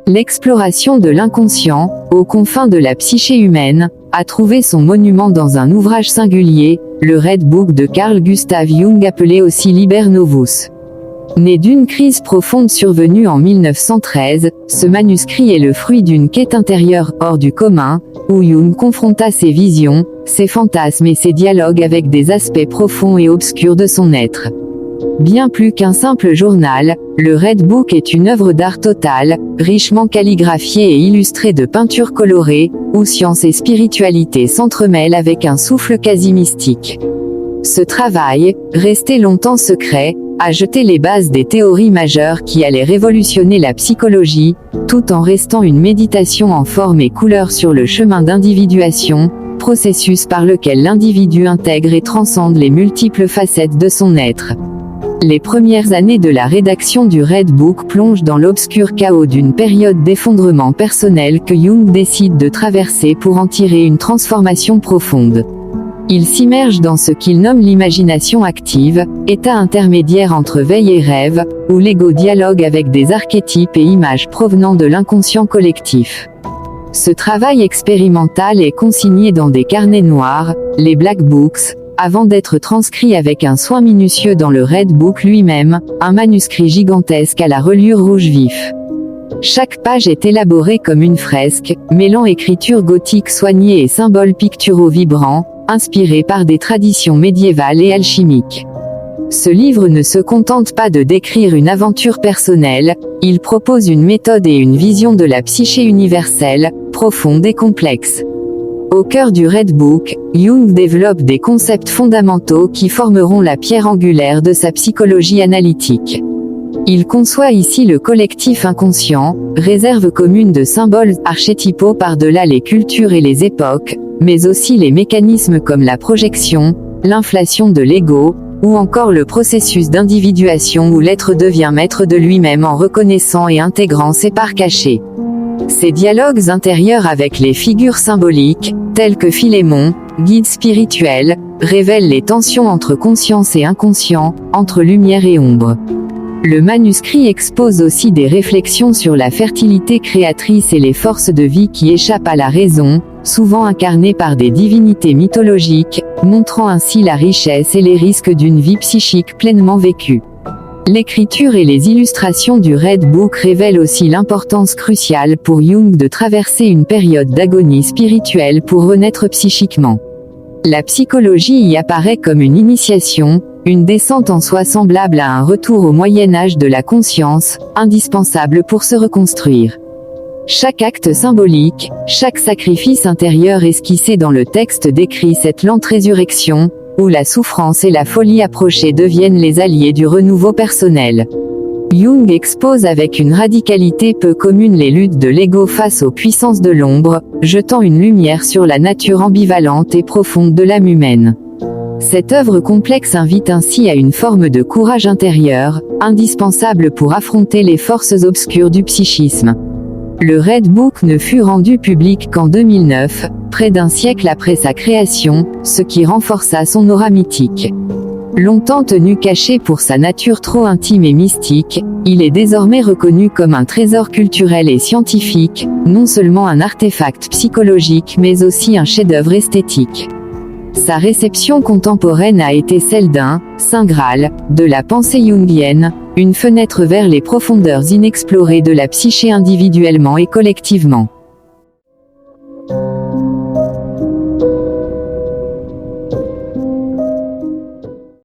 L'exploration de l'inconscient, aux confins de la psyché humaine, a trouvé son monument dans un ouvrage singulier, le Red Book de Carl Gustav Jung appelé aussi Liber Novus. Né d'une crise profonde survenue en 1913, ce manuscrit est le fruit d'une quête intérieure hors du commun, où Jung confronta ses visions, ses fantasmes et ses dialogues avec des aspects profonds et obscurs de son être. Bien plus qu'un simple journal, le Red Book est une œuvre d'art totale, richement calligraphiée et illustrée de peintures colorées, où science et spiritualité s'entremêlent avec un souffle quasi mystique. Ce travail, resté longtemps secret, a jeté les bases des théories majeures qui allaient révolutionner la psychologie, tout en restant une méditation en forme et couleur sur le chemin d'individuation, processus par lequel l'individu intègre et transcende les multiples facettes de son être. Les premières années de la rédaction du Red Book plongent dans l'obscur chaos d'une période d'effondrement personnel que Jung décide de traverser pour en tirer une transformation profonde. Il s'immerge dans ce qu'il nomme l'imagination active, état intermédiaire entre veille et rêve, où l'ego dialogue avec des archétypes et images provenant de l'inconscient collectif. Ce travail expérimental est consigné dans des carnets noirs, les Black Books, avant d'être transcrit avec un soin minutieux dans le Red Book lui-même, un manuscrit gigantesque à la reliure rouge vif. Chaque page est élaborée comme une fresque, mêlant écriture gothique soignée et symboles picturaux vibrants, inspirés par des traditions médiévales et alchimiques. Ce livre ne se contente pas de décrire une aventure personnelle, il propose une méthode et une vision de la psyché universelle, profonde et complexe. Au cœur du Red Book, Jung développe des concepts fondamentaux qui formeront la pierre angulaire de sa psychologie analytique. Il conçoit ici le collectif inconscient, réserve commune de symboles archétypaux par-delà les cultures et les époques, mais aussi les mécanismes comme la projection, l'inflation de l'ego, ou encore le processus d'individuation où l'être devient maître de lui-même en reconnaissant et intégrant ses parts cachées. Ces dialogues intérieurs avec les figures symboliques, telles que Philémon, guide spirituel, révèlent les tensions entre conscience et inconscient, entre lumière et ombre. Le manuscrit expose aussi des réflexions sur la fertilité créatrice et les forces de vie qui échappent à la raison, souvent incarnées par des divinités mythologiques, montrant ainsi la richesse et les risques d'une vie psychique pleinement vécue. L'écriture et les illustrations du Red Book révèlent aussi l'importance cruciale pour Jung de traverser une période d'agonie spirituelle pour renaître psychiquement. La psychologie y apparaît comme une initiation, une descente en soi semblable à un retour au Moyen-Âge de la conscience, indispensable pour se reconstruire. Chaque acte symbolique, chaque sacrifice intérieur esquissé dans le texte décrit cette lente résurrection, où la souffrance et la folie approchée deviennent les alliés du renouveau personnel. Jung expose avec une radicalité peu commune les luttes de l'ego face aux puissances de l'ombre, jetant une lumière sur la nature ambivalente et profonde de l'âme humaine. Cette œuvre complexe invite ainsi à une forme de courage intérieur, indispensable pour affronter les forces obscures du psychisme. Le Red Book ne fut rendu public qu'en 2009, près d'un siècle après sa création, ce qui renforça son aura mythique. Longtemps tenu caché pour sa nature trop intime et mystique, il est désormais reconnu comme un trésor culturel et scientifique, non seulement un artefact psychologique mais aussi un chef-d'œuvre esthétique. Sa réception contemporaine a été celle d'un « Saint Graal » de la pensée jungienne, une fenêtre vers les profondeurs inexplorées de la psyché individuellement et collectivement.